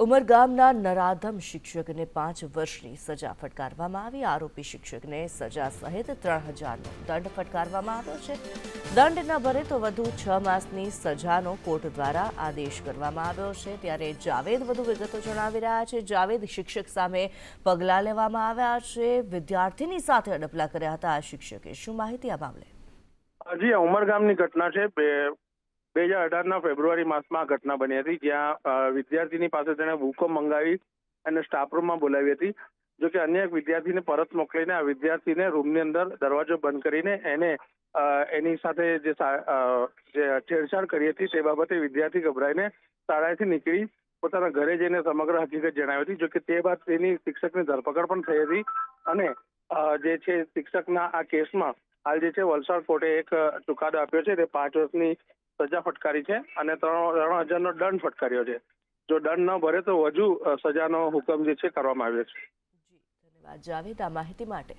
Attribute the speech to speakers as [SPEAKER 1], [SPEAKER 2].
[SPEAKER 1] ઉમરગામના નરાધમ શિક્ષકને 5 વર્ષની સજા ફટકારવામાં આવી। આરોપી શિક્ષકને સજા સહિત 3000નો દંડ ફટકારવામાં આવ્યો છે। દંડ ન ભરે તો વધુ 6 માસની સજાનો કોર્ટ દ્વારા આદેશ કરવામાં આવ્યો છે। ત્યારે જાવેદ વધુ વિગતો જણાવી રહ્યા છે। જાવેદ, શિક્ષક સામે પગલાં લેવામાં આવ્યા છે। વિદ્યાર્થીની સાથે અડપલા કર્યા હતા આ શિક્ષકે, શું માહિતી આ મામલે?
[SPEAKER 2] હજી ઉમરગામની ઘટના છે। 2018ના ફેબ્રુઆરી માસમાં ઘટના બની હતી, જ્યાં વિદ્યાર્થીની પાસે તેણે બુકો મંગાવી અને સ્ટાફરૂમમાં બોલાવી હતી। જો કે અન્ય એક વિદ્યાર્થીને પરત મોકલીને આ વિદ્યાર્થીને રૂમની અંદર દરવાજો બંધ કરીને એને એની સાથે જે છેડછાડ કરી હતી તે બાબતે વિદ્યાર્થી ગભરાઈને શાળાએથી નીકળી પોતાના ઘરે જઈને સમગ્ર હકીકત જણાવી હતી। જો કે તે બાદ તેની શિક્ષકની ધરપકડ પણ થઈ હતી અને જે છે શિક્ષકના આ કેસમાં હાલ જે છે વલસાડ કોર્ટે એક ચુકાદો આપ્યો છે। તે 5 વર્ષની સજા ફટકારી છે અને 3000નો દંડ ફટકાર્યો છે। જો દંડ ન ભરે તો વધુ સજાનો હુકમ જે છે કરવામાં આવ્યો છે।
[SPEAKER 1] ધન્યવાદ જાવેદ આ માહિતી માટે।